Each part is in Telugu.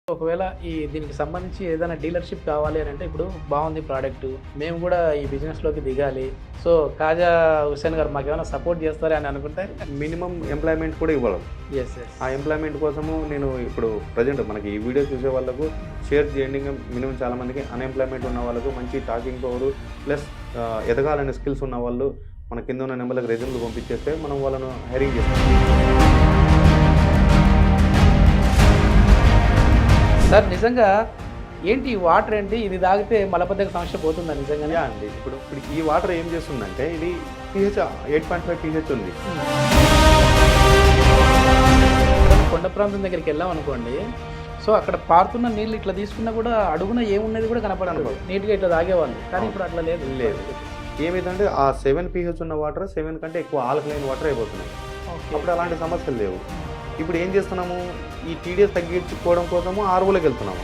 ఒకవేళ దీనికి సంబంధించి ఏదైనా డీలర్‌షిప్ కావాలి అనంటే, ఇప్పుడు బావుంది ప్రొడక్టు. మేము గూడా ఈ బిజినెస్‌లోకి దిగాలి. సో, కాజా హుస్సేన్ గారు మాకేమైనా సపోర్ట్ చేస్తారా అని అనుకుంటే మినిమమ్ ఎంప్లాయ్‌మెంట్ కూడా ఇవ్వడం. యెస్. యెస్. ఆ ఎంప్లాయ్‌మెంట్ కోసము నేను ఇప్పుడు ప్రెజెంట్ మనకి ఈ వీడియో చూసే వాళ్ళకు షేర్ చేయండి. ఇంకా మినిమమ్ చాలామందికి అన్‌ఎంప్లాయ్‌మెంట్ ఉన్న వాళ్ళకు మంచి టాకింగ్ పవరు ప్లస్ ఎదగాలనే స్కిల్స్ ఉన్న వాళ్ళు మన కింద ఉన్న నెంబర్‌లకు రెజ్యూమ్‌లు పంపించేస్తే మనం వాళ్ళను హైరింగ్ చేస్తాం. సార్ నిజంగా ఏంటి ఈ వాటర్ ఏంటి? ఇది తాగితే మలబద్ధక సమస్య పోతుందా నిజంగానే? యాహ్! అండి. ఇప్పుడు ఈ వాటర్ ఏం చేస్తుందంటే ఇది పీహెచ్ 8.5 పీహెచ్ ఉంది. కొండ ప్రాంతం దగ్గరికి వెళ్ళామనుకోండి. సో, అక్కడ పారుతున్న నీళ్ళు ఇట్లా తీసుకున్నా కూడా అడుగున ఏమున్నది కూడా కనపడదు. నీట్‌గా ఇట్లా తాగేవాళ్ళు. కానీ ఇప్పుడు అట్లా లేదు. లేదు. ఏమైందంటే ఆ 7 పీహెచ్ ఉన్న వాటర్ 7 కంటే ఎక్కువ ఆల్కలైన్ వాటర్ అయిపోతున్నాయి. అప్పుడు అలాంటి సమస్యలు లేవు. ఇప్పుడు ఏం చేస్తున్నాము, ఈ టీడీఎస్ తగ్గించుకోవడం కోసము ఆర్ఓలోకి వెళ్తున్నాము.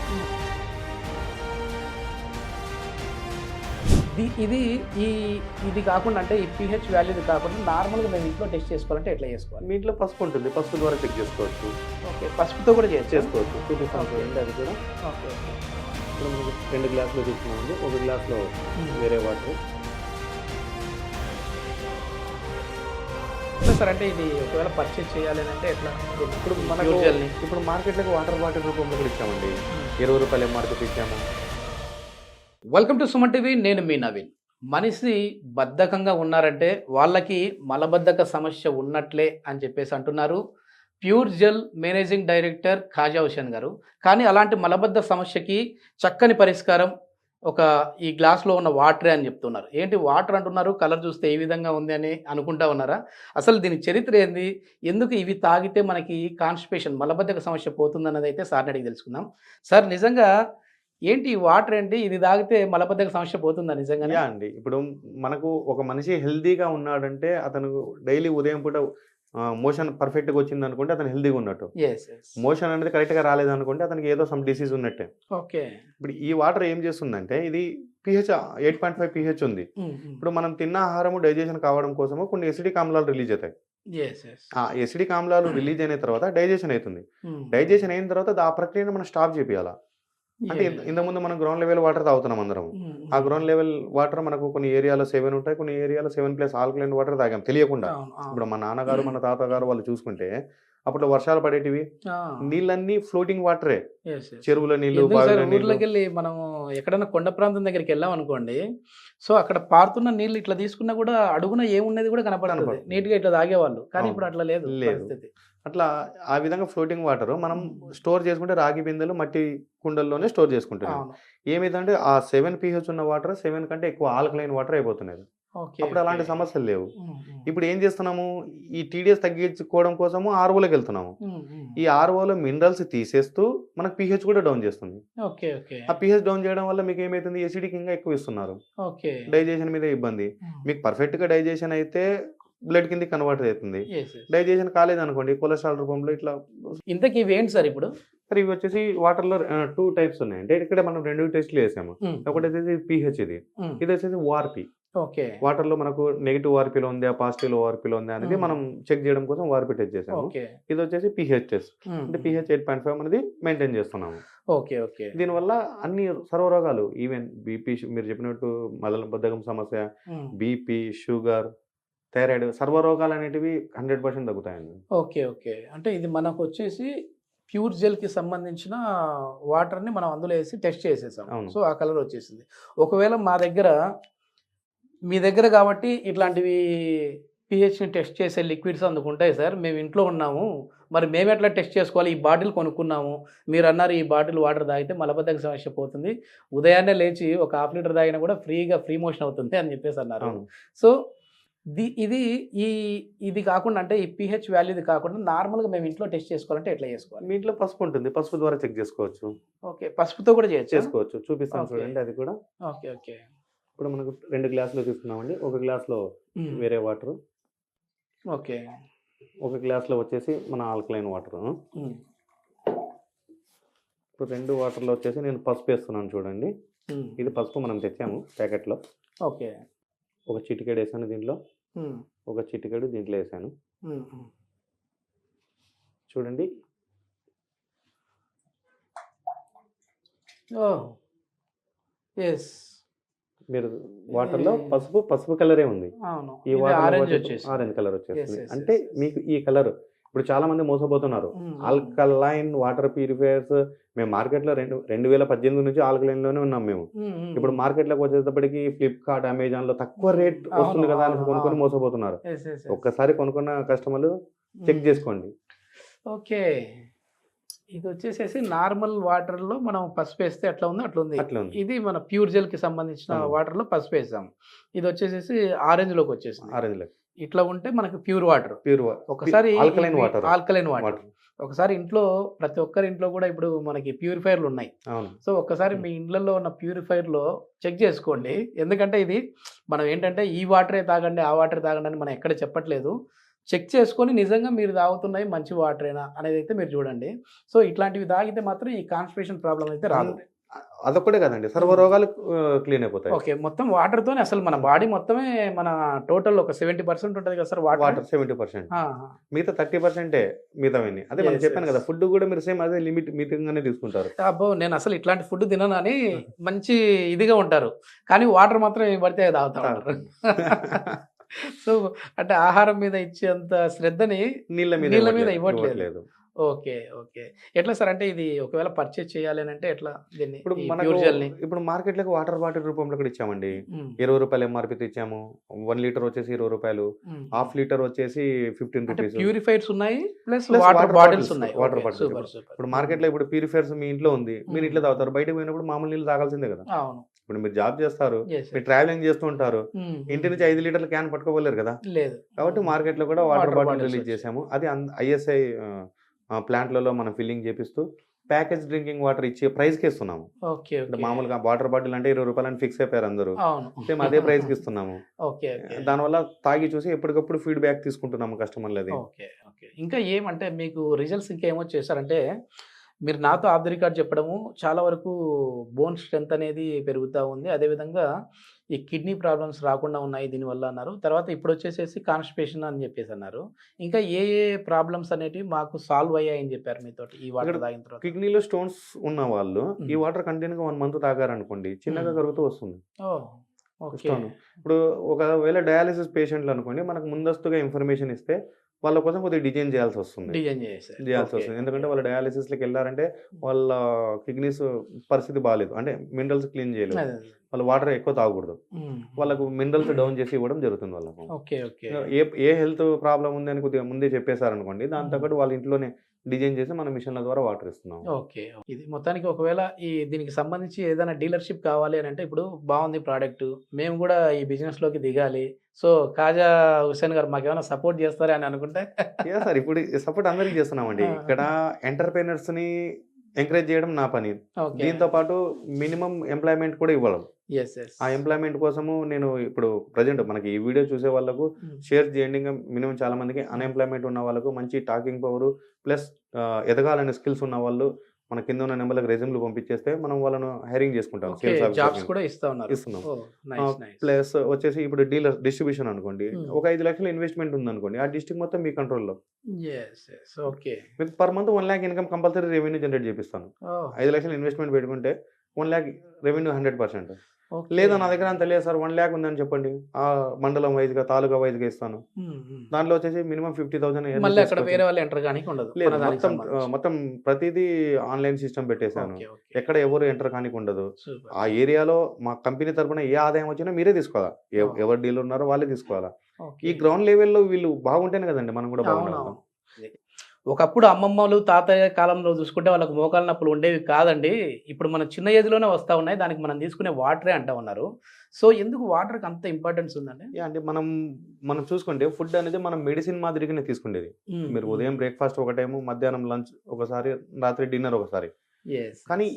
ఇది కాకుండా అంటే ఈ పీహెచ్ వాల్యూది కాకుండా నార్మల్‌గా మేము ఇంట్లో టెస్ట్ చేసుకోవాలంటే ఎట్లా చేసుకోవాలి? మీ ఇంట్లో పసుపు ఉంటుంది, పసుపు ద్వారా చెక్ చేసుకోవచ్చు. ఓకే. పసుపుతో కూడా చేసుకోవచ్చు. చూపిస్తాను చూడండి అది కూడా. ఓకే. ఇప్పుడు మనకి 2 గ్లాసులు తీసుకున్నామండి. ఒక గ్లాస్లో వేరే వాటర్. సార్ అంటే ఇది ఒకవేళ పర్చేజ్ చేయాలి అంటే ఎట్లా? ఇప్పుడు మనకు ఇప్పుడు మార్కెట్లోకి వాటర్ బాటిల్ రూపంలో కూడా ఇచ్చామండి. 20 రూపాయలు ఎంఆర్పీకి ఇచ్చాము. Welcome to Suman TV. నేను మీ నవీన్. మనిషి బద్ధకంగా ఉన్నారంటే వాళ్ళకి మలబద్ధక సమస్య ఉన్నట్లే అని చెప్పేసి అంటున్నారు pure gel managing director Khaja Hussain గారు. కానీ అలాంటి మలబద్ధక సమస్యకి చక్కని పరిష్కారం ఈ గ్లాస్లో ఉన్న వాటరే అని చెప్తున్నారు. ఏంటి వాటర్ అంటున్నారు, కలర్ చూస్తే ఏ విధంగా ఉంది అని అనుకుంటా ఉన్నారా? అసలు దీని చరిత్ర ఏంది, ఎందుకు ఇవి తాగితే మనకి కాన్స్టిపేషన్ మలబద్ధక సమస్య పోతుందన్నది అయితే సార్ని అడిగి తెలుసుకుందాం. సార్ నిజంగా ఏంటి ఈ వాటర్ ఏంటి, ఇది తాగితే మలబద్ధక సమస్య పోతుందా నిజంగానే? యాహ్! అండి. ఇప్పుడు మనకు ఒక మనిషి హెల్తీగా ఉన్నాడంటే అతను డైలీ ఉదయం పూట మోషన్ పర్ఫెక్ట్‌గా వచ్చిందనుకుంటే అతను హెల్తీగా ఉన్నట్టు. యెస్. యెస్. మోషన్ అనేది కరెక్ట్‌గా రాలేదనుకుంటే అతనికి ఏదో సమ్ డిసీజ్ ఉన్నట్టే. ఓకే. ఇప్పుడు ఈ వాటర్ ఏం చేస్తుందంటే ఇది పీహెచ్ 8.5 పీహెచ్ ఉంది. ఇప్పుడు మనం తిన్న ఆహారము డైజెషన్ కావడం కోసము కొన్ని ఎసిడిక్ ఆమ్లాలు రిలీజ్ అవుతాయి. యెస్. యెస్. ఆ ఎసిడిక్ ఆమ్లాలు రిలీజ్ అయిన తర్వాత డైజెషన్ అవుతుంది. డైజెషన్ అయిన తర్వాత ఆ ప్రక్రియను మనం స్టాప్ చేపియాలా. అంటే ఇంతకుముందు మనం గ్రౌండ్ లెవెల్ వాటర్ తాగుతున్నాం అందరం. ఆ గ్రౌండ్ లెవెల్ వాటర్ మనకు కొన్ని ఏరియాలో 7 ఉంటాయి, కొన్ని ఏరియాలో 7+ ఆల్కలైన్ వాటర్ తాగాం తెలియకుండా. ఇప్పుడు మా నాన్నగారు మన తాతగారు వాళ్ళు చూసుకుంటే అప్పుడు వర్షాలు పడేటివి, నీళ్ళన్నీ ఫ్లోటింగ్ వాటరే. చెరువుల నీళ్లు, బావిల నీళ్లు. ఊర్లోకెళ్ళి మనం ఎక్కడైనా కొండ ప్రాంతం దగ్గరికి వెళ్ళాం అనుకోండి. సో, అక్కడ పారుతున్న నీళ్ళు ఇట్లా తీసుకున్నా కూడా అడుగున ఏమున్నది కూడా కనపడదు. నీట్‌గా ఇట్లా తాగేవాళ్ళు. కానీ ఇప్పుడు అట్లా లేదు పరిస్థితి. అట్లా ఆ విధంగా ఫ్లోటింగ్ వాటర్ మనం స్టోర్ చేసుకుంటే రాగి బిందెలు, మట్టి కుండల్లోనే స్టోర్ చేసుకుంటున్నాం. ఏమైందంటే ఆ 7 పీహెచ్ ఉన్న వాటర్ 7 కంటే ఎక్కువ ఆల్కలైన్ వాటర్ అయిపోతున్నది. అప్పుడు అలాంటి సమస్యలు లేవు. ఇప్పుడు ఏం చేస్తున్నాము, ఈ టీడీఎస్ తగ్గించుకోవడం కోసము ఆర్ఓలోకి వెళ్తున్నాము. ఈ ఆర్ఓలో మినరల్స్ తీసేస్తూ మనకు పీహెచ్ కూడా డౌన్ చేస్తుంది. ఆ పీహెచ్ డౌన్ చేయడం వల్ల మీకు ఏమైతుంది, ఎసిడిక్ ఇంకా ఎక్కువ ఇస్తున్నారు. డైజెషన్ మీద ఇబ్బంది. మీకు పర్ఫెక్ట్‌గా డైజెషన్ అయితే బ్లడ్ కింద కన్వర్ట్ అవుతుంది. డైజెషన్ కాలేదనుకోండి కొలెస్ట్రాల్ రూపంలో ఇట్లా. ఇంతకీ ఇవి ఏంటి సార్ ఇప్పుడు? సార్ ఇవి వచ్చేసి వాటర్‌లో 2 టైప్స్ ఉన్నాయి. అంటే ఇక్కడ మనం 2 టెస్టులు చేసాము. ఒకటైతే పీహెచ్ ఇది వచ్చేసి ఓఆర్‌పీ. ఓకే. వాటర్‌లో మనకు నెగెటివ్ ఓఆర్‌పీలో ఉందా, పాజిటివ్ ఓఆర్‌పీలో ఉందా అనేది మనం చెక్ చేయడం కోసం ఓఆర్‌పీ టెస్ట్ చేసాము. ఇది వచ్చేసి పీహెచ్ టెస్ట్. అంటే పీహెచ్ 8.5 అనేది మెయింటైన్ చేస్తున్నాము. ఓకే. దీనివల్ల అన్ని సర్వరోగాలు ఈవెన్ బీపీ, మీరు చెప్పినట్టు మలబద్ధకం సమస్య, బీపీ, షుగర్, థైరాయిడ్ సర్వరోగాలు అనేటివి 100% తగ్గుతాయండి. ఓకే. అంటే ఇది మనకు వచ్చేసి ప్యూర్ జెల్‌కి సంబంధించిన వాటర్‌ని మనం అందులో వేసి టెస్ట్ చేసేసాం. సో, ఆ కలర్ వచ్చేసింది. ఒకవేళ మీ దగ్గర కాబట్టి ఇట్లాంటివి పీహెచ్‌ని టెస్ట్ చేసే లిక్విడ్స్ అందుకుంటాయి సార్. మేము ఇంట్లో ఉన్నాము. మరి మేము ఎట్లా టెస్ట్ చేసుకోవాలి? ఈ బాటిల్ కొనుక్కున్నాము. మీరన్నారు ఈ బాటిల్ వాటర్ తాగితే మలబద్ధక సమస్య పోతుంది. ఉదయాన్నే లేచి ఒక హాఫ్ లీటర్ తాగినా కూడా ఫ్రీ మోషన్ అవుతుంది అని చెప్పేసి అన్నారు. సో, ఇది కాకుండా అంటే ఈ పీహెచ్ వాల్యూది కాకుండా నార్మల్‌గా మేము ఇంట్లో టెస్ట్ చేసుకోవాలంటే ఎట్లా చేసుకోవాలి? మీ ఇంట్లో పసుపు ఉంటుంది. పసుపు ద్వారా చెక్ చేసుకోవచ్చు. ఓకే. పసుపుతో కూడా చేసుకోవచ్చు. చూపిస్తాను చూడండి అది కూడా. ఓకే. ఇప్పుడు మనకు 2 గ్లాసులు తీసుకున్నామండి. ఒక గ్లాస్‌లో వేరే వాటర్. ఓకే. ఒక గ్లాస్‌లో వచ్చేసి మన ఆల్కలైన్ వాటర్. ఇప్పుడు 2 వాటర్‌లో వచ్చేసి నేను పసుపు వేస్తున్నాను చూడండి. ఇది పసుపు మనం తెచ్చాము ప్యాకెట్‌లో. ఓకే. ఒక చిటికెడు వేసాను దీంట్లో. ఒక చిటికెడు దీంట్లో వేసాను. చూడండి ఓహ్! యెస్. మీరు వాటర్‌లో పసుపు కలరే ఉంది. అవును. ఈ ఇది వాటర్‌లో ఆరెంజ్ కొట్టేసి వచ్చేసింది. Orange colour yes. వచ్చేస్తుంది. యెస్. అంటే యెస్. యెస్. మీకు ఈ కలర్ ఇప్పుడు చాలా మంది మోసపోతున్నారు. ఆల్కలైన్ వాటర్ ప్యూరిఫైయర్స్ మేము మార్కెట్‌లో 2018 నుంచి ఆల్కలైన్‌లోనే ఉన్నాం మేము. ఇప్పుడు మార్కెట్‌లోకి వచ్చేటప్పటికి ఫ్లిప్‌కార్ట్, అమెజాన్‌లో తక్కువ రేట్ అవును. వస్తుంది కదా అని అవును. కొనుక్కొని అవును. మోసపోతున్నారు. యెస్. యెస్. యెస్. ఒక్కసారి కొనుక్కున్న కస్టమర్‌లు చెక్ చేసుకోండి. ఓకే. ఇదొచ్చేసేసి నార్మల్ వాటర్‌లో మనం పసుపేస్తే ఎట్లా ఉందో అట్లుంది. అట్లే ఉంది. ఇది మన ప్యూర్ జెల్‌కి సంబంధించిన వాటర్‌లో పసుపేసాం. ఇదొచ్చేసేసి ఆరెంజ్‌లోకొచ్చేసింది. ఆరెంజ్‌లో ఇట్లా ఉంటే మనకి ప్యూర్ వాటర్. ప్యూర్ ఒకసారి ఆల్కలైన్ వాటర్. Alkaline water. ఒకసారి ఇంట్లో ప్రతి ఒక్కరి ఇంట్లో కూడా ఇప్పుడు మనకి ప్యూరిఫైయర్‌లు ఉన్నాయి. అవును. సో, ఒక్కసారి మీ ఇండ్లల్లో ఉన్న ప్యూరిఫైయర్‌లో చెక్ చేసుకోండి. ఎందుకంటే ఇది మనం ఏంటంటే ఈ వాటరే తాగండి, ఆ వాటరే తాగండి అని మనం ఎక్కడ చెప్పట్లేదు. చెక్ చేసుకొని నిజంగా మీరు తాగుతున్నయి మంచి వాటరేనా అనేదైతే మీరు చూడండి. సో, ఇట్లాంటివి తాగితే మాత్రం ఈ కాన్‌స్టిపేషన్ ప్రాబ్లమ్ అయితే రాదు. అదొక్కటే కాదండి. సర్వరోగాలు క్లీన్ అయిపోతాయి. ఓకే. మొత్తం వాటర్‌తోనే అసలు మన బాడీ మొత్తమే మన టోటల్ ఒక 70% ఉంటది కదా సార్ వాటర్. వాటర్ 70%. ఆహా! మిగతా 30% మిగతావన్నీ. అదే మనం యెస్. చెప్పాను యెస్. కదా! ఫుడ్ కూడా మీరు సేమ్ అదే మితంగానే తీసుకుంటారు. అబ్బో! నేనసలు ఇట్లాంటి ఫుడ్ తిననని మంచి ఇదిగా ఉంటారు. కానీ వాటర్ మాత్రం ఏవి పడితే అవి తాగుతా ఉంటారు. సో, అంటే ఆహారం మీద ఇచ్చేంత శ్రద్ధని నీళ్ళ మీద ఇవ్వట్లేదు. ఇవ్వట్లేదు. ఓకే. ఓకే. ఎట్లా సార్ అంటే ఇది ఒకవేళ పర్చేజ్ చేయాలి అనంటే ఎట్లా దీన్ని ఇప్పుడు ఈ మనకు ప్యూర్ జెల్‌ని? ఇప్పుడు మార్కెట్‌లోకి వాటర్ బాటిల్ రూపంలో కూడా ఇచ్చామండి. హ్మ్. రూ. 20 ఎంఆర్‌పీతో ఇచ్చాము. 1 లీటర్ వచ్చేసి రూ. 20, హ్మ్. హాఫ్ లీటర్ వచ్చేసి అంటే 15 ప్యూరిఫైర్స్ ఉన్నాయి. ప్లస్ ప్లస్ వాటర్ బాటిల్స్ ఉన్నాయి. Water okay. Bottles. Super. Super. ఇప్పుడు మార్కెట్‌లో ఇప్పుడు ప్యూరిఫైయర్స్ మీ ఇంట్లో ఉంది. మీరు ఇంట్లో హ్మ్. తాగుతారు. బయటకి పోయినప్పుడు మామూలు నీళ్ళు తాగాల్సిందే కదా! అవును. ఇప్పుడు మీరు జాబ్ చేస్తారు. యెస్. మీరు యెస్. ట్రావెలింగ్ చేస్తూ ఉంటారు. హ్మ్. ఇంటి నుంచి 5 లీటర్ల క్యాన్ పట్టుకోపోలేరు కదా! లేదు. కాబట్టి మార్కెట్‌లో కూడా వాటర్ బాటిల్ బాటిల్స్ రిలీజ్ వచ్చాయి. చేశాము. అది ఐఎస్ఐ ప్లాంట్‌లలో మనం ఫిల్లింగ్ చేపిస్తూ ప్యాకేజ్ డ్రింకింగ్ వాటర్ ఇచ్చే ప్రైస్‌కి ఇస్తున్నాము. ఓకే. అంటే ఓకే. మామూలుగా వాటర్ బాటిల్ అంటే రూ. 20 అని ఫిక్స్ అయిపోయారు అందరూ. అవును. సేమ్ అదే ప్రైస్‌కి ఇస్తున్నాము. ఓకే. ఓకే. దానివల్ల తాగి చూసి ఎప్పటికప్పుడు ఫీడ్‌బ్యాక్ తీసుకుంటున్నాము కస్టమర్‌లది. ఓకే. ఓకే. ఇంకా ఏమంటే మీకు రిజల్ట్స్ ఇంకా ఏమొచ్చేసారంటే, మీరు నాతో ఆఫ్ ది రికార్డ్ చెప్పడము చాలా వరకు బోన్ స్ట్రెంత్ అనేది పెరుగుతా ఉంది. అదేవిధంగా ఈ కిడ్నీ ప్రాబ్లమ్స్ రాకుండా ఉన్నాయి దీనివల్ల అన్నారు. తర్వాత ఇప్పుడొచ్చేసేసి కాన్‌స్టిపేషన్ అని జెప్పేసన్నారు. ఇంకా ఏ ఏ ప్రాబ్లమ్స్ అనేటివి మాకు సాల్వ్ అయ్యాయని జెప్పారు మీతోటి ఈ ఇక్కడ వాటర్ తాగిన తర్వాత? కిడ్నీలో స్టోన్స్ ఉన్న వాళ్ళు ఈ హ్మ్. వాటర్ కంటిన్యూగా 1 మంత్ తాగారనుకోండి చిన్నగా హ్మ్. కరుగుతూ వస్తుంది ఓహ్! ఓకే. స్టోన్. ఇప్పుడు ఒకవేళ డయాలిసిస్ పేషెంట్లు అనుకోండి మనకు ముందస్తుగా ఇన్ఫర్మేషన్ ఇస్తే వాళ్ళ కోసం కొద్దిగా డిజైన్ చేయాల్సి వస్తుంది. డిజైన్ చేశారు. చేయాల్సి ఓకే. వస్తుంది. ఎందుకంటే ఓకే. వాళ్ళు డయాలిసిస్‌లకి ఎళ్లారంటే వాళ్ళ కిడ్నీస్ పరిస్థితి బాలేదు. అంటే మినరల్స్ క్లీన్ చేయలేవు. అదే. అదే. వాళ్ళు వాటర్ ఎక్కువ తాగకూడదు. హ్మ్. వాళ్ళకు మినరల్స్ డౌన్ చేసి ఇవ్వడం జరుగుతుంది వాళ్ళకు. ఓకే. ఓకే. ఏ హెల్త్ ప్రాబ్లమ్ ఉంది అని కొద్దిగా ముందే చెప్పేసారనుకోండి. దాని హ్మ్. తగ్గట్టు వాళ్ళ ఇంట్లోనే డిజైన్ చేసి మన మిషన్ల ద్వారా వాటర్ ఇస్తున్నాం. ఓకే. ఇది మొత్తానికి ఒకవేళ దీనికి సంబంధించి ఏదైనా డీలర్‌షిప్ కావాలి అనంటే ఇప్పుడు బావుంది ప్రొడక్టు. మేము గూడా ఈ బిజినెస్‌లోకి దిగాలి. సో, కాజా హుస్సేన్ గారు మాకేమైనా సపోర్ట్ చేస్తారా అని అనుకుంటే? యాహ్! సార్ ఇప్పుడు సపోర్ట్ అందరికి చేస్తున్నామండి. ఆ! ఇక్కడ ఎంటర్‌ప్రెన్యూర్స్‌ని ఎంకరేజ్ చేయడం నా పని. ఓకే. దీంతో పాటు మినిమమ్ ఎంప్లాయ్‌మెంట్ కూడా ఇవ్వడం. యెస్. యెస్. ఆ ఎంప్లాయ్‌మెంట్ కోసము నేను ఇప్పుడు ప్రెజెంట్ మనకి ఈ వీడియో చూసే వాళ్ళకు హ్మ్. షేర్ చేయండి. ఇంకా మినిమమ్ చాలా మందికి అన్‌ఎంప్లాయ్‌మెంట్ ఉన్న వాళ్ళకు మంచి టాకింగ్ పవరు ప్లస్ ఎదగాలనే స్కిల్స్ ఉన్నవాళ్ళు మన కింద ఉన్న నంబర్‌లకు రెజ్యూమ్‌లు పంపించేస్తే మనం వాళ్ళను హైరింగ్ చేసుకుంటాం. ఓకే. సేల్స్ ఆఫీసర్ జాబ్స్ కింద కూడా ఇస్తా ఉన్నారు. ఇస్తున్నాం. ఓహ్! నైస్. నైస్. ప్లస్ వచ్చేసి ఇప్పుడు డిస్ట్రిబ్యూషన్ అనుకోండి. హ్మ్. ఒక 5,00,000 ఇన్వెస్ట్‌మెంట్ ఉందనుకోండి. ఆ డిస్ట్రిక్ట్ మొత్తం మీ కంట్రోల్‌లో. యెస్. యెస్. ఓకే. మీకు per month 1,00,000 income compulsory revenue generate చేపిస్తాను. ఓహ్! 5,00,000 ఇన్వెస్ట్‌మెంట్ పెట్టుకుంటే 1,00,000 రెవెన్యూ 100%. ఓకే. లేదా నా దగ్గర అంత లేదు సార్ 1,00,000 ఉందని చెప్పండి. మండలం వైస్‌గా, తాలూకా వైస్‌గా ఇస్తాను. హ్మ్. హ్మ్. దాంట్లో వచ్చేసి మినిమమ్ 50,000 ఎర్న్ మళ్ళీ అక్కడ చేసుకోవచ్చు. వేరే వాళ్ళు ఎంటర్ గానీకి ఉండదు. లేదు మన దానికి సంబంధించి. మొత్తం ప్రతీదీ ఆన్‌లైన్ సిస్టమ్ పెట్టేసాను. ఓకే. ఓకే. ఎక్కడ ఎవరు ఎంటర్ కానీకి ఉండదు. సూపర్. ఆ ఏరియాలో మా కంపెనీ తరపున ఏ ఆదాయం వచ్చినా మీరే తీసుకోవాలా. ఓహ్! ఎవరు డీలర్ ఉన్నారో వాళ్ళే తీసుకోవాలా. ఓకే. ఈ గ్రౌండ్ లెవెల్‌లో వీళ్ళు బాగుంటేనే కదండీ మనం కూడా బాగుండాలి. అవునవును. ఒకప్పుడు అమ్మమ్మలు, తాతయ్య కాలంలో చూసుకుంటే వాళ్ళకి మోకాళ్ళ నొప్పులు ఉండేవి కాదండి. ఇప్పుడు మన చిన్న ఏజ్‌లోనే వస్తా ఉన్నాయి. దానికి మనం తీసుకునే వాటరే అంటా ఉన్నారు. సో, ఎందుకు వాటర్‌కి అంత ఇంపార్టెన్స్ ఉందండి? యాహ్! అంటే మనం చూసుకుంటే ఫుడ్ అనేది మనం మెడిసిన్ మాదిరిగానే తీసుకునేది. హ్మ్. మీరు హ్మ్. ఉదయం బ్రేక్‌ఫాస్ట్ ఒక టైము, మధ్యాహ్నం లంచ్ ఒకసారి, రాత్రి డిన్నర్ ఒకసారి. యెస్. కానీ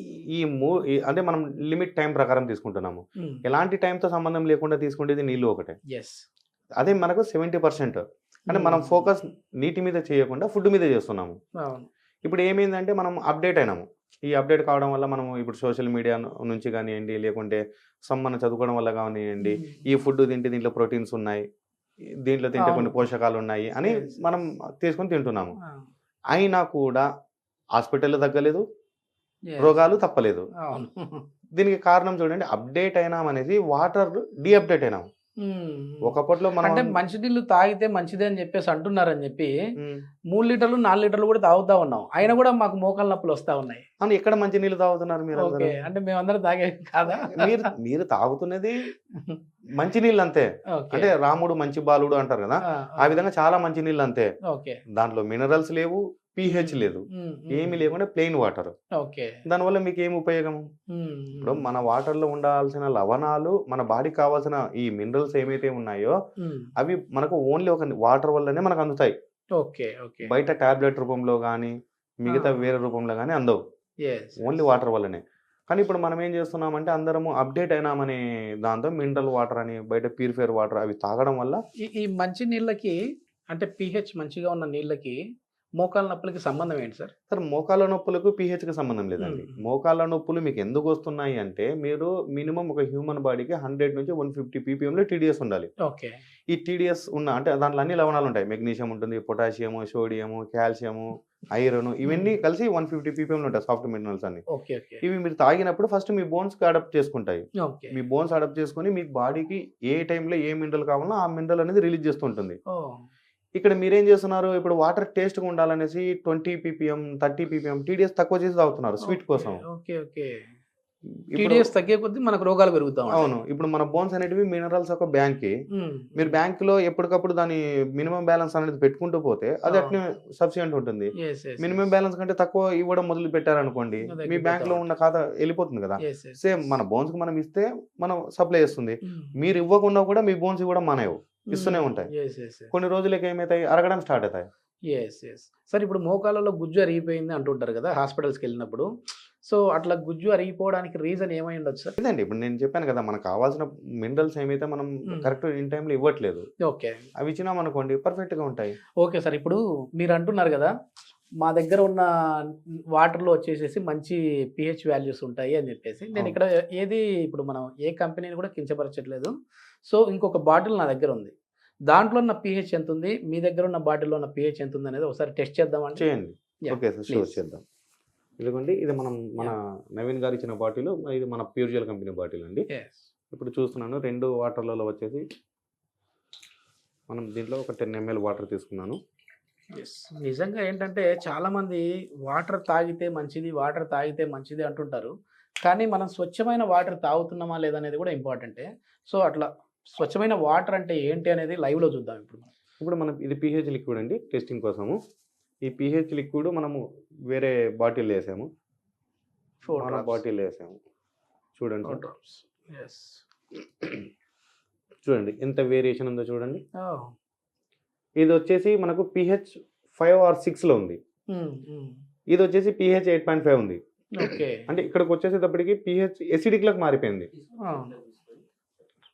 అంటే మనం లిమిట్ టైమ్ ప్రకారం తీసుకుంటున్నాము. హ్మ్. ఎలాంటి టైమ్‌తో సంబంధం లేకుండా తీసుకునేది నీళ్ళు ఒకటే. యెస్. అదే మనకు 70% అంటే మనం హ్మ్. ఫోకస్ నీటి మీద చేయకుండా ఫుడ్ మీద చేస్తున్నాము. అవును. ఇప్పుడు ఏమైందంటే మనం అప్‌డేట్ అయినాము. ఈ అప్‌డేట్ కావడం వల్ల మనం ఇప్పుడు సోషల్ మీడియా నుంచి కానియండి, లేకుంటే మనం చదువుకోవడం వల్ల కానియండి, హ్మ్. ఈ ఫుడ్ తింటే దీంట్లో ప్రోటీన్స్ ఉన్నాయి. దీంట్లో తింటే అవును. కొన్ని పోషకాలు ఉన్నాయి అని యెస్. మనం తీసుకొని తింటున్నాము. ఆ! అయినా కూడా హాస్పిటల్‌లో తగ్గలేదు. రోగాలు తప్పలేదు. అవును. దీనికి కారణం చూడండి, అప్డేట్ అయినాం అనేది వాటర్ డీ అప్డేట్ అయినాం. ఒకప్పట్లో మనం అంటే మంచినీళ్ళు తాగితే మంచిదే అని చెప్పేసి అంటున్నారని చెప్పి ఉమ్, 3 లీటర్లు 4 లీటర్లు కూడా తాగుతా ఉన్నాం, అయినా కూడా మాకు మోకాళ్ళ నొప్పులు వస్తా ఉన్నాయి. అని ఎక్కడ మంచి నీళ్ళు తాగుతున్నారు మీరు అందరూ? ఓకే, అంటే మేమందరం తాగే కాదా? మీరు మీరు తాగుతున్నది మంచి నీళ్ళు అంతే. ఓకే. అంటే రాముడు మంచి బాలుడు అంటారు కదా, ఆ విధంగా చాలా మంచి నీళ్ళు అంతే. ఓకే. దాంట్లో మినరల్స్ లేవు, pH లేదు, ఏమి లేకుండా ప్లెయిన్ వాటర్. ఓకే. దానివల్ల మీకు ఏమి ఉపయోగం? ఇప్పుడు మన వాటర్ లో ఉండాల్సిన లవణాలు, మన బాడీకి కావాల్సిన ఈ మినరల్స్ ఏమైతే ఉన్నాయో అవి మనకు ఓన్లీ ఒక వాటర్ వల్లనే మనకు అందుతాయి. ఓకే. ఓకే. బయట టాబ్లెట్ రూపంలో కానీ మిగతా వేరే రూపంలో కానీ అందవు, ఓన్లీ వాటర్ వల్లనే. కానీ ఇప్పుడు మనం ఏం చేస్తున్నామంటే అందరము అప్డేట్ అయినామని దాంతో మినరల్ వాటర్ అని బయట ప్యూరిఫైర్ వాటర్ అవి తాగడం వల్ల ఈ మంచి నీళ్ళకి అంటే pH మంచిగా ఉన్న నీళ్ళకి మోకాళ్ళ నొప్పులకి సంబంధం ఏంటి సార్? సార్, మోకాళ్ళ నొప్పులకు pHకి సంబంధం లేదండి. మోకాళ్ళ నొప్పులు మీకు ఎందుకు వస్తున్నాయి అంటే మీరు మినిమం ఒక హ్యూమన్ బాడీకి 100 నుంచి 150 ppmలో TDS ఉండాలి. ఓకే. ఈ TDS ఉన్న అంటే దాంట్లో అన్ని లవణాలు ఉంటాయి. మెగ్నీషియం ఉంటుంది, పొటాషియము, సోడియము, కాల్షియము, ఐరన్, ఇవన్నీ కలిసి 150 ppmలో ఉంటాయి సాఫ్ట్ మినరల్స్ అన్ని. ఓకే. ఓకే. ఇవి మీరు తాగినప్పుడు ఫస్ట్ మీ బోన్స్కి అడాప్ట్ చేసుకుంటాయి. ఓకే. మీ బోన్స్ అడాప్ట్ చేసుకొని మీ బాడీకి ఏ టైంలో ఏ మినరల్ కావాలో ఆ మినరల్ అనేది రిలీజ్ చేస్తుంటుంది. ఇక్కడ మీరేం చేస్తున్నారు, ఇప్పుడు వాటర్ టేస్ట్గా ఉండాలనేసి 20 ppm 30 ppm TDS తక్కువ చేసి తాగుతున్నారు స్వీట్ కోసం. ఓకే. ఓకే. ఇప్పుడు TDS తగ్గే కొద్దీ మనకు రోగాలు పెరుగుతా ఉంటాయి. అవును, ఇప్పుడు మన బోన్స్ అనేటివి మినరల్స్ ఒక బ్యాంక్ కి, మీరు బ్యాంక్ లో ఎప్పటికప్పుడు దాని మినిమం బ్యాలెన్స్ అనేది పెట్టుకుంటూ పోతే అది అట్నే సఫిషియెంట్ ఉంటుంది. మినిమం బ్యాలెన్స్ కంటే తక్కువ ఇవ్వడం మొదలు పెట్టారనుకోండి, మీ బ్యాంక్ లో ఉన్న ఖాతా వెళ్ళిపోతుంది కదా. సేమ్ మన బోన్స్ కి మనం ఇస్తే మనం సప్లై చేస్తుంది, మీరు ఇవ్వకుండా కూడా మీ బోన్స్ ఇవ్వడం మానేవు, ఇస్తూనే ఉంటాయి. కొన్ని రోజులకి ఏమవుతాయి, అరగడం స్టార్ట్ అవుతాయి. సార్, ఇప్పుడు మోకాళ్ళలో గుజ్జు అరిగిపోయింది అంటుంటారు కదా హాస్పిటల్స్కి వెళ్ళినప్పుడు, సో అట్లా గుజ్జు అరిగిపోవడానికి రీజన్ ఏమై ఉండొచ్చు సార్? ఇదండి, ఇప్పుడు నేను చెప్పాను కదా, మనకు కావాల్సిన మినరల్స్ ఏమైతే మనం కరెక్ట్ ఇన్ టైంలో ఇవ్వట్లేదు, ఓకే, అవి ఇచ్చినాం అనుకోండి పర్ఫెక్ట్ గా ఉంటాయి. ఓకే సార్, ఇప్పుడు మీరు అంటున్నారు కదా మా దగ్గర ఉన్న వాటర్లో వచ్చేసేసి మంచి pH వాల్యూస్ ఉంటాయి అని చెప్పేసి, నేను ఇక్కడ ఏది ఇప్పుడు మనం ఏ కంపెనీని కూడా కించపరచట్లేదు. సో ఇంకొక బాటిల్ నా దగ్గర ఉంది, దాంట్లో ఉన్న pH ఎంత ఉంది, మీ దగ్గర ఉన్న బాటిల్లో ఉన్న pH ఎంత ఉంది అనేది ఒకసారి టెస్ట్ చేద్దామండి. చేయండి. ఓకే సార్, షూర్ చేద్దాం. ఇదిగోండి, ఇది మన నవీన్ గారు ఇచ్చిన బాటిల్, ఇది మన ప్యూర్జెల్ కంపెనీ బాటిల్ అండి. ఇప్పుడు చూస్తున్నాను 2 వాటర్లలో వచ్చేసి మనం దీంట్లో ఒక 10 ml వాటర్ తీసుకున్నాను. నిజంగా ఏంటంటే చాలా మంది వాటర్ తాగితే మంచిది, వాటర్ తాగితే మంచిది అంటుంటారు, కానీ మనం స్వచ్ఛమైన వాటర్ తాగుతున్నామా లేదనేది కూడా ఇంపార్టెంటే. సో అట్లా స్వచ్ఛమైన వాటర్ అంటే ఏంటి అనేది లైవ్లో చూద్దాం. ఇప్పుడు మనం ఇది pH లిక్విడ్ అండి, టెస్టింగ్ కోసము. ఈ pH లిక్విడ్ మనము వేరే బాటిల్ వేసాము, బాటిల్ వేసాము. చూడండి చూడండి ఎంత వేరియేషన్ ఉందో చూడండి. ఇది వచ్చేసి మనకు pH 5 or 6లో ఉంది, ఇది వచ్చేసి pH 8.5 ఉంది. అంటే ఇక్కడికి వచ్చేసేటప్పటికి pH ఎసిడిక్ లకు మారిపోయింది.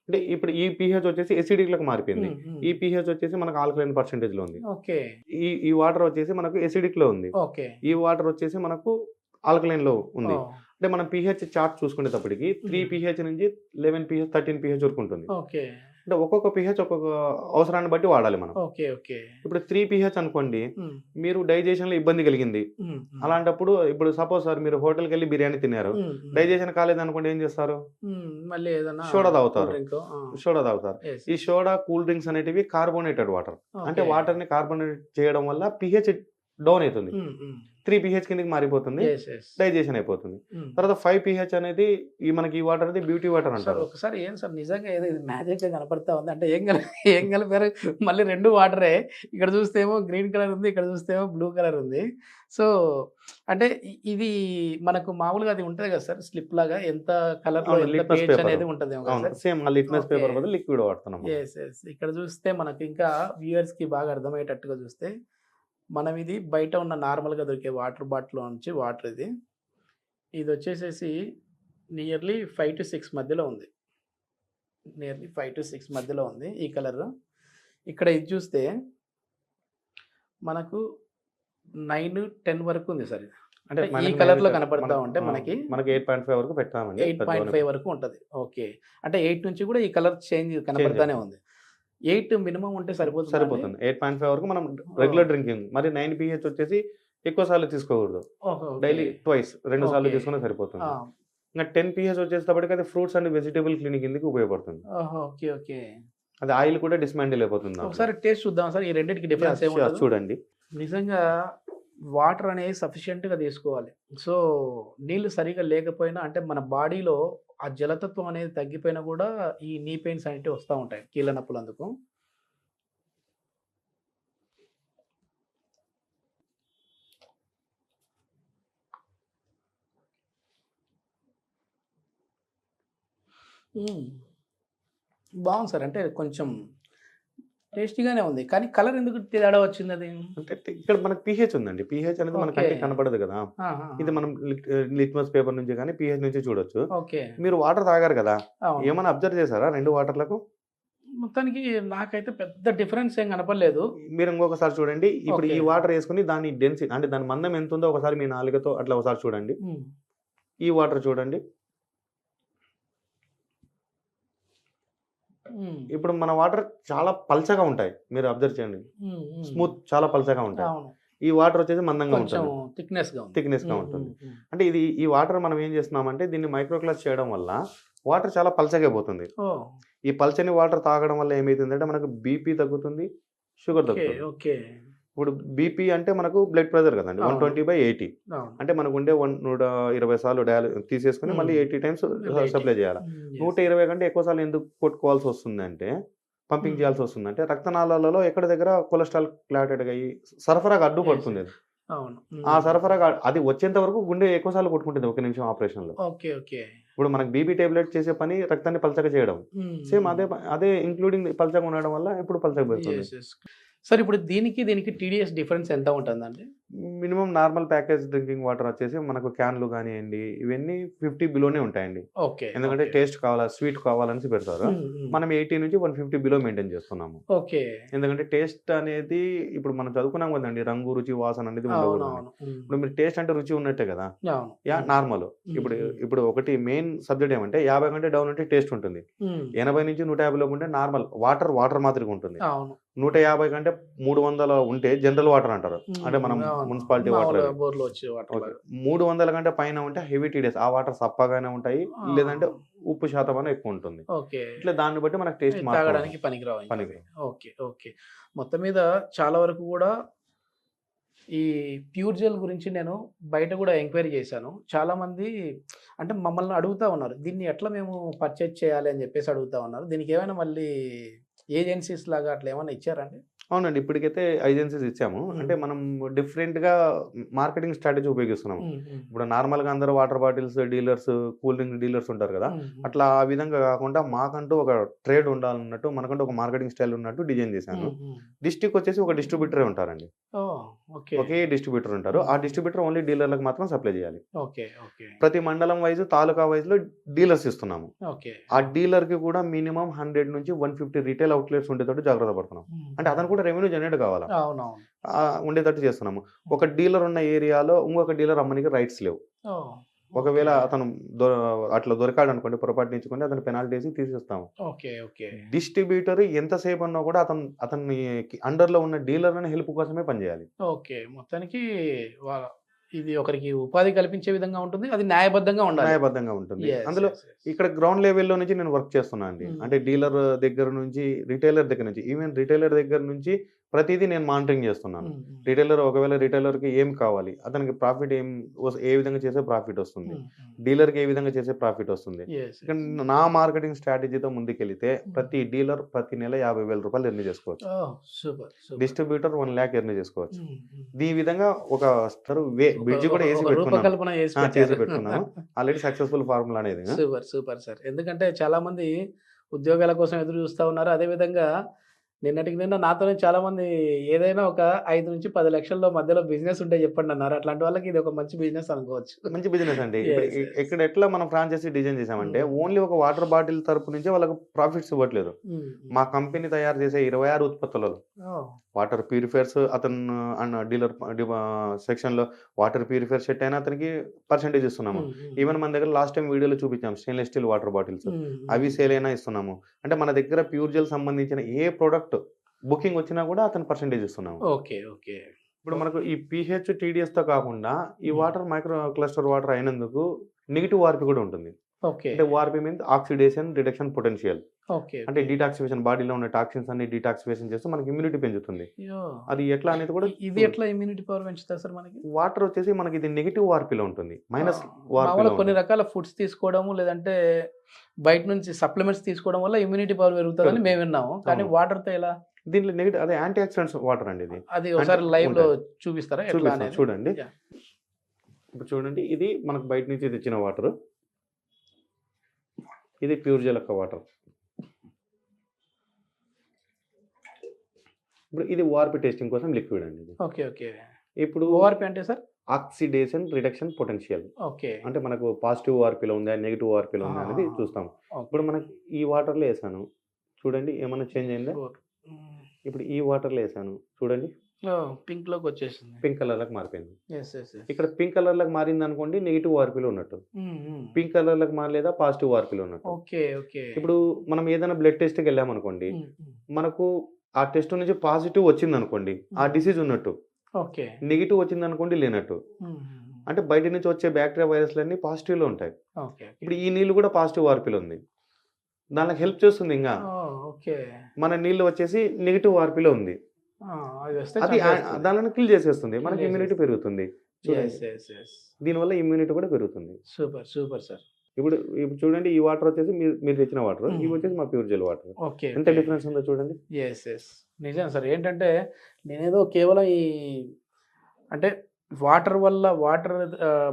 అంటే ఇప్పుడు ఈ pH వచ్చేసి ఎసిడిక్ లకు మారిపోయింది, ఈ pH వచ్చేసి మనకు ఆల్కలైన్ పర్సెంటేజ్ లో ఉంది. ఈ వాటర్ వచ్చేసి మనకు ఎసిడిక్ లో ఉంది, ఈ వాటర్ వచ్చేసి మనకు ఆల్కలైన్ లో ఉంది. అంటే మనం pH చార్ట్ చూసుకునేటప్పటికి 3 pH నుంచి 11 pH 13 pH వరకు ఉంటుంది. అంటే ఒక్కొక్క pH ఒక్కొక్క అవసరాన్ని బట్టి వాడాలి మనం. ఇప్పుడు 3 pH అనుకోండి, మీరు డైజెషన్ లో ఇబ్బంది కలిగింది, అలాంటప్పుడు ఇప్పుడు సపోజ్ సార్ మీరు హోటల్కి వెళ్ళి బిర్యానీ తిన్నారు, డైజెషన్ కాలేదు అనుకోండి, ఏం చేస్తారు, సోడా తాగుతారు. ఈ సోడా కూల్ డ్రింక్స్ అనేటివి కార్బోనేటెడ్ వాటర్, అంటే వాటర్ ని కార్బోనేట్ చేయడం వల్ల pH డౌన్ అవుతుంది, 3 pH కిందకి మారిపోతుంది, డైజెషన్ అయిపోతుంది. తర్వాత 5 pH అనేది మనకి ఈ వాటర్ అనేది బ్యూటీ వాటర్ అంటారు. ఒకసారి ఏం సార్ నిజంగా ఏదో మ్యాజిక్ గా కనపడతా ఉంది, అంటే ఏం కలిపారు మళ్ళీ 2 వాటరే, ఇక్కడ చూస్తేమో గ్రీన్ కలర్ ఉంది, ఇక్కడ చూస్తేమో బ్లూ కలర్ ఉంది. సో అంటే ఇది మనకు మామూలుగా అది ఉంటది కదా సార్, స్లిప్ లాగా ఎంత కలర్ లో ఎంత pH అనేది ఉంటది. సేమ్ లిట్మస్ పేపర్ బదులు లిక్విడ్ వాడుతున్నాం. ఇక్కడ చూస్తే మనకి ఇంకా వ్యూయర్స్ కి బాగా అర్థమయ్యేటట్టుగా చూస్తే, మనం ఇది బయట ఉన్న నార్మల్గా దొరికే వాటర్ బాటిల్ నుంచి వాటర్, ఇది వచ్చేసేసి నియర్లీ 5 to 6 మధ్యలో ఉంది, నియర్లీ 5 to 6 మధ్యలో ఉంది ఈ కలర్. ఇక్కడ ఇది చూస్తే మనకు 9-10 వరకు ఉంది సార్, అంటే ఈ కలర్ లో కనపడతా ఉంటే మనకి 8.5 వరకు పెట్టామండి, 8.5 వరకు ఉంటుంది. ఓకే, అంటే 8 నుంచి కూడా ఈ కలర్ చేంజ్ కనపడతానే ఉంది. 8 మినిమం ఉంటే సరిపోతుంది. 8.5 వరకు మనం రెగ్యులర్ డ్రింకింగ్. మరి 9 pH వచ్చేసి ఎక్కువ సార్లు తీసుకోకూడదు. డైలీ ట్వైస్ 2 సార్లు ఓకే. తీసుకున్నా సరిపోతుంది. ఆ! ఇంకా 10 pH వచ్చేటప్పటికి అది ఫ్రూట్స్ అండ్ వెజిటబుల్ క్లినిక్ కిందకి ఉపయోగపడుతుంది. ఓకే. ఓకే. అది ఆయిల్ కూడా డిస్మాండిల్ అయిపోతుంది దాంట్లో. ఒకసారి టేస్ట్ చూద్దాం సార్. ఈ రెండిటికి డిఫరెన్స్ Sure, ఏముంటదో? చూడండి. నిజంగా వాటర్ అనేది సఫిషియెంట్‌గా తీసుకోవాలి. సో, నీళ్ళు సరిగ్గా లేకపోయినా అంటే మన బాడీలో ఆ జలతత్వం అనేది తగ్గిపోయినా కూడా ఈ నీ పెయిన్స్ అనేటివి వస్తా ఉంటాయి. కీళ్ళ నొప్పులందుకు. హ్మ్. బావుంది సార్. అంటే కొంచెం టేస్టీగానే ఉంది. కానీ కలర్ ఎందుకు తేడా వచ్చిందది? అంటే ఇక్కడ మనకు pH ఉందండి. pH అనేది మన ఓకే. కంటికి కనపడదు కదా! ఆహాహా! ఇది మనం లిట్మస్ పేపర్ నుంచి గాని, pH నుంచి చూడొచ్చు. ఓకే. మీరు వాటర్ తాగారు కదా! అవును. ఏమన్నా అబ్జర్వ్ చేసారా 2 వాటర్‌లకు? మొత్తానికి నాకైతే పెద్ద డిఫరెన్స్ ఏం కనపడలేదు. మీరు ఇంకొకసారి చూడండి. ఇప్పుడు ఓకే. ఈ వాటర్ యేసుకొని దాని అంటే దాని మందం ఎంతుందో ఒకసారి మీ నాలుకతో అట్లా ఒకసారి చూడండి. హ్మ్. ఈ వాటర్ చూడండి. హ్మ్. ఇప్పుడు మన వాటర్ చాలా పల్చగా ఉంటాయి. మీరు అబ్జర్వ్ చేయండి. హ్మ్. హ్మ్. స్మూత్ చాలా పల్చగా ఉంటాయి. అవును. ఈ వాటర్ వచ్చేసి మందంగా కొంచెం ఉంటుంది. థిక్‌నెస్‌గా ఉంది. థిక్‌నెస్‌గా హ్మ్. ఉంటుంది. హ్మ్. హ్మ్. అంటే ఈ వాటర్ మనం ఏం చేస్తున్నామంటే దీన్ని మైక్రోక్లాస్ చేయడం వల్ల వాటర్ చాలా పల్చగా అయిపోతుంది. ఓహ్! ఈ పల్చని వాటర్ తాగడం వల్ల ఏమైతుందంటే మనకు బీపీ తగ్గుతుంది, షుగర్ ఓకే. తగ్గుతుంది. ఓకే. ఇప్పుడు బీపీ అంటే మనకు బ్లడ్ ప్రెషర్ కదండీ. అవును. 120/80 అవును. అంటే మనకుండే 120 సార్లు తీసేసుకొని మళ్ళీ హ్మ్. 80 టైమ్స్ మళ్ళీ 80. సప్లై చేయాల. హ్మ్. యెస్. 120 కంటే ఎక్కువ సార్లు ఎందుకు కొట్టుకోవాల్సి వస్తుందంటే, పంపింగ్ హ్మ్. చేయాల్సి వస్తుందంటే రక్తనాళాలలో ఎక్కడ దగ్గర కొలెస్ట్రాల్ క్లాటెడ్‌గా అయ్యి సరఫరాగా యెస్. అడ్డుపడుతుంది అది. అవును. ఆ హ్మ్. సరఫరాగా అది వచ్చేంత వరకు గుండె ఎక్కువ సార్లు కొట్టుకుంటుంది ఒక నిమిషం ఆపరేషన్‌లో. ఓకే. ఓకే. ఇప్పుడు మనకు బీపీ టాబ్లెట్ చేసే పని రక్తాన్ని పలచగా చేయడం. హ్మ్. సేమ్ హ్మ్. అదే ఇంక్లూడింగ్ పలచగా ఉండడం వల్ల ఇప్పుడు పలచగా పెడుతుంది. యెస్. యెస్. సార్ ఇప్పుడు దీనికి టీడీఎస్ డిఫరెన్స్ ఎంత ఉంటుందండి? Minimum normal package drinking water వచ్చేసి మనకు క్యాన్‌లు గానియండి, ఇవన్నీ 50 బిలోనే ఉంటాయండి. ఓకే. ఎందుకంటే ఓకే. టేస్ట్ కావాలా, స్వీట్ కావాలనేసి పెడతారు. హ్మ్. హ్మ్. మనం 80 నుంచి 150 బిలో మెయింటైన్ చేస్తున్నాము. ఓకే. ఎందుకంటే టేస్ట్ అనేది ఇప్పుడు మనం చదువుకున్నాం కదండీ! రంగు, రుచి, వాసన అనేది ఉండకూడదని. అవునవును. హ్మ్. ఇప్పుడు మీరు టేస్ట్ అంటే రుచి ఉన్నట్టే కదా! అవును. హ్మ్. నార్మల్. హ్మ్. ఇప్పుడు హ్మ్. ఇప్పుడు ఒకటి మెయిన్ సబ్జెక్ట్ ఏమంటే 50 కంటే డౌన్ ఉంటే టేస్ట్ ఉంటుంది. హ్మ్. 80 నుంచి 150 లోపు ఉంటే నార్మల్ వాటర్ మాదిరిగా ఉంటుంది. అవును. 150 కంటే 300 ఉంటే జనరల్ వాటర్ అంటారు. అంటే మనం హ్మ్. అవును. మున్సిపాలిటీ వాటర్ మామూలుగా అవి. బోర్‌లో వచ్చే వాటర్ ఓకే. లాగా. 300 కంటే పైన ఉంటే హెవీ టీడీఎస్. ఆ వాటర్ సప్పగానే ఉంటాయి. లేదంటే ఆ! ఉప్పు శాతం అనేది ఎక్కువ ఉంటుంది. ఓకే. ఇట్లా దాన్ని బట్టి మనకు టేస్ట్ అవి మారుతూ తాగడానికి ఉంటుంది. పనికిరావు ఇంకవి. పనికిరావు. ఓకే. ఓకే. మొత్తం మీద చాలా వరకు గూడా ఈ ప్యూర్ జెల్ గురించి నేను బయట గూడా ఎంక్వైరీ చేశాను. చాలామంది అంటే మమ్మల్ని అడుగుతా ఉన్నారు. దీన్ని ఎట్లా మేము పర్చేజ్ చేయాలి అని జెప్పేసి అడుగుతా ఉన్నారు. దీనికేమైనా మళ్ళీ ఏజెన్సీస్ లాగా అట్లా ఏమన్నా ఇచ్చారండి? అవునండి. ఇప్పటికైతే ఏజెన్సీస్ ఇచ్చాము. హ్మ్. అంటే మనం డిఫరెంట్‌గా మార్కెటింగ్ స్ట్రాటజీ ఉపయోగిస్తున్నాము. హ్మ్. హ్మ్. ఇప్పుడు నార్మల్‌గా అందరూ water bottles dealers, cool drink dealers ఉంటారు కదా! హ్మ్. హ్మ్. అట్లా ఆ విధంగా కాకుండా మాకంటూ ఒక ట్రేడ్ ఉండాలన్నట్టు, మనకంటూ ఒక మార్కెటింగ్ స్టైల్ ఉన్నట్టు డిజైన్ చేశాను. హ్మ్. హ్మ్. డిస్ట్రిక్ట్ వచ్చేసి ఒక డిస్ట్రిబ్యూటరే ఉంటారండి. ఓహ్! ఓకే. ఒకే డిస్ట్రిబ్యూటర్ ఉంటారు. హ్మ్. ఆ హ్మ్. డిస్ట్రిబ్యూటర్ ఓన్లీ డీలర్‌లకు మాత్రం సప్లై చేయాలి. ఓకే. ఓకే. ప్రతి మండలం వైస్, తాలూకా వైస్‌లో డీలర్స్ ఇస్తున్నాము. ఓకే. ఆ డీలర్‌కి కూడా మినిమమ్ 100 నుంచి 150 రిటైల్ అవుట్‌లెట్స్ ఉండేటట్టు జాగ్రత్త పడుతున్నాం. హ్మ్. అంటే హ్మ్. అతను కూడా రెవెన్యూ జనరేట్ కావాలా. అవునవును. ఉండేటట్టు చేస్తున్నాము. ఒక డీలర్ ఉన్న ఏరియాలో ఇంకొక డీలర్ అమ్మనికి రైట్స్ లేవు. ఓహ్! ఒకవేళ ఓకే. అతను దొ అట్లా దొరికాడనుకోండి పొరపాటున ఇచ్చుకుంటే అతను పెనాల్టీ ఏసి తీసేస్తాము. ఓకే. ఓకే. డిస్ట్రిబ్యూటర్ ఎంతసేపు అన్నా కూడా అతన్ని అండర్‌లో ఉన్న డీలర్ అనే హెల్ప్ కోసమే పనిచేయాలి. ఓకే. మొత్తానికి వా ఇది ఒకరికి ఉపాధి కల్పించే విధంగా ఉంటుంది. అది న్యాయబద్ధంగా ఉండాలి. న్యాయబద్ధంగా ఉంటుంది. యెస్. అందులో యెస్. యెస్. ఇక్కడ గ్రౌండ్ లెవెల్‌లో నుంచి నేను వర్క్ చేస్తున్నా అండి. హ్మ్. అంటే డీలర్ దగ్గర నుంచి, రిటైలర్ దగ్గర నుంచి, ఈవెన్ రిటైలర్ దగ్గర నుంచి ప్రతీదీ నేను మానిటరింగ్ చేస్తున్నాను. హ్మ్. హ్మ్. ఒకవేళ రిటైలర్‌కి ఏం కావాలి? అతనికి ప్రాఫిట్ ఏ విధంగా చేస్తే ప్రాఫిట్ వస్తుంది? హ్మ్. హ్మ్. డీలర్‌కి ఏ విధంగా చేస్తే ప్రాఫిట్ వస్తుంది? యెస్. ఇక్కడ యెస్. నా మార్కెటింగ్ స్ట్రాటజీతో ముందుకెళితే హ్మ్. ప్రతి డీలర్ ప్రతి నెల రూ. 50,000 ఎర్న్ చేసుకోవచ్చు. ఓహ్! సూపర్. సూపర్. డిస్ట్రిబ్యూటర్ 1,00,000 ఎర్న్ చేసుకోవచ్చు. హ్మ్. హ్మ్. ఈ విధంగా ఒక ఒక బ్రిడ్జ్ ఒక కూడా ఏసి ఒక పెట్టుకున్నాను. రూపకల్పన చేసి చేసి పెట్టారు. పెట్టుకున్నాను. ఆల్రెడీ సక్సెస్‌ఫుల్ ఫార్ములా అనేది. సూపర్. Super sir. ఎందుకంటే చాలామంది ఉద్యోగాల కోసం ఎదురు చూస్తా ఉన్నారు. అదే విధంగా నిన్నటికి నిన్న నాతోనే చాలామంది ఏదైనా ఒక 5-10 లక్షల్లో మధ్యలో బిజినెస్ ఉంటే చెప్పండన్నారు. అట్లాంటి వాళ్ళకి ఇది ఒక మంచి బిజినెస్ అనుకోవచ్చు. మంచి బిజినెస్ అండి. ఇప్పుడు యెస్. యెస్. ఇక్కడ ఎట్లా మనం ఫ్రాంచైజీ డిజైన్ చేసామంటే, హ్మ్. ఓన్లీ ఒక వాటర్ బాటిల్ తరపు నుంచే వాళ్ళకి ప్రాఫిట్స్ ఇవ్వట్లేదు. హ్మ్. హ్మ్. మా కంపెనీ తయారు చేసే 26 ఉత్పత్తులలో ఓహ్! వాటర్ ప్యూరిఫైయర్స్ అతను డీలర్ సెక్షన్‌లో వాటర్ ప్యూరిఫైయర్ సెట్ అయినా అతనికి పర్సెంటేజ్ ఇస్తున్నాము. హ్మ్. హ్మ్. ఈవెన్ మన దగ్గర లాస్ట్ టైమ్ వీడియోలో చూపించాం స్టెయిన్‌లెస్ స్టీల్ వాటర్ బాటిల్స్. హ్మ్. అవి హ్మ్. సేల్ అయినా ఇస్తున్నాము. అంటే మన దగ్గర ప్యూర్ జెల్ సంబంధించిన ఏ ప్రొడక్ట్ బుకింగ్ వచ్చినా కూడా అతను పర్సెంటేజ్ ఇస్తున్నాము. ఓకే. ఓకే. ఇప్పుడు మనకు ఈ pH TDS తో కాకుండా ఈ Hmm. Water micro cluster water అయినందుకు నెగిటివ్ ఆర్పి కూడా ఉంటుంది. ఓకే. అంటే ORP means oxidation reduction potential. Okay. అంటే డీటాక్సిఫికేషన్ బాడీలో ఉన్న టాక్సిన్స్ అన్ని డీటాక్సిఫికేషన్ చేస్తే మనకి ఇమ్యూనిటీ పెంచుతుంది. అయ్యో! అది ఎట్లా అనేది కూడా ఇది ఎట్లా ఇమ్యూనిటీ పవర్ పెంచుతా సార్ మనకి? వాటర్ వచ్చేసి మనకి ఇది నెగిటివ్ ఆర్పిలో ఉంటుంది. మైనస్ మామూలుగా ఆర్పిలో కొన్ని రకాల ఫుడ్స్ తీసుకోవడము లేదంటే బయట నుంచి సప్లిమెంట్స్ తీసుకోవడం వల్ల ఇమ్యూనిటీ పవర్ పెరుగుతుందని మేము విన్నాము. కానీ అవును. వాటర్తో ఎలా? దీంట్లో నెగిటివ్ అదే యాంటీ ఆక్సిడెంట్స్ వాటర్ అండి ఇది. అది ఒకసారి అంటే లైవ్ లో ఉంటుంది. చూపిస్తారా ఎట్లా చూపిస్తాను అనేది? చూడండి. Yeah. ఇప్పుడు చూడండి ఇది మనకు బయట నుంచి తెచ్చిన వాటర్. ఇది ప్యూర్ జెల్ యొక్క వాటర్. ఇప్పుడు ఇది ఓఆర్పి టెస్టింగ్ కోసం లిక్విడ్ అండి ఇది. ఓకే. ఓకే. ఇప్పుడు ఓఆర్పి అంటే sir? Oxidation reduction potential. Okay. అంటే మనకు పాజిటివ్ ఓఆర్పిలో ఉందా నెగిటివ్ ఓఆర్పిలో ఉందా అనేది చూస్తాం. ఇప్పుడు మనకి ఈ వాటర్లో వేసాను చూడండి ఏమైనా చేంజ్ అయిందా? ఇప్పుడు ఈ వాటర్లో వేసాను చూడండి పింక్ లోకి వచ్చేసింది. పింక్ కలర్లకు మారిపోయింది. Yes, yes, yes. ఇక్కడ పింక్ కలర్లకు మారింది అనుకోండి నెగిటివ్ ఆర్పిలో ఉన్నట్టు. పింక్ కలర్లకు మారలేదా పాజిటివ్ ఆర్పిలో ఉన్నట్టు. ఓకే. ఓకే. ఇప్పుడు మనం ఏదైనా బ్లడ్ టెస్ట్కి వెళ్ళామనుకోండి మనకు ఆ టెస్ట్ నుంచి పాజిటివ్ వచ్చింది అనుకోండి ఆ డిసీజ్ ఉన్నట్టు. ఓకే. నెగిటివ్ వచ్చింది అనుకోండి లేనట్టు. అంటే బయట నుంచి వచ్చే బ్యాక్టీరియా వైరస్లన్నీ పాజిటివ్లో ఉంటాయి. ఓకే. ఇప్పుడు ఈ నీళ్ళు కూడా పాజిటివ్ ఆర్పిలో ఉంది. దానికి హెల్ప్ చేస్తుంది ఇంకా. ఓకే. మన నీళ్ళు వచ్చేసి నెగిటివ్ ఆర్పిలో ఉంది. అది వస్తే అది దానిని కిల్ చేసేస్తుంది. మనకి ఇమ్యూనిటీ పెరుగుతుంది. దీనివల్ల ఇమ్యూనిటీ కూడా పెరుగుతుంది. Super super sir. ఇప్పుడు చూడండి ఈ వాటర్ వచ్చేసి మీరు తెచ్చిన వాటర్, ఇవి వచ్చేసి మా ప్యూర్ జెల్ వాటర్. ఓకే. ఎంత డిఫరెన్స్ ఉందో చూడండి. నిజం సార్. ఏంటంటే నేనేదో కేవలం ఈ అంటే వాటర్ వల్ల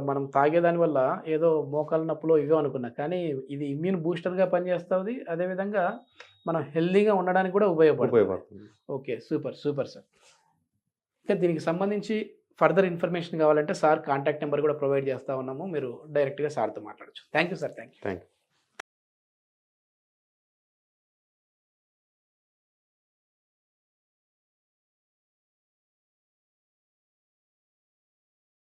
మనం తాగేదాని వల్ల ఏదో మోకాలు నొప్పులో ఇవో అనుకున్నా, కానీ ఇది ఇమ్యూన్ బూస్టర్గా పనిచేస్తుంది. అదేవిధంగా మనం హెల్దీగా ఉండడానికి కూడా ఉపయోగపడుతుంది. ఓకే. Super super sir. ఇంకా దీనికి సంబంధించి ఫర్దర్ ఇన్ఫర్మేషన్ కావాలంటే సార్ కాంటాక్ట్ నెంబర్ కూడా ప్రొవైడ్ చేస్తూ ఉన్నాము. మీరు డైరెక్ట్గా సార్తో మాట్లాడచ్చు. Thank you sir. Thank you.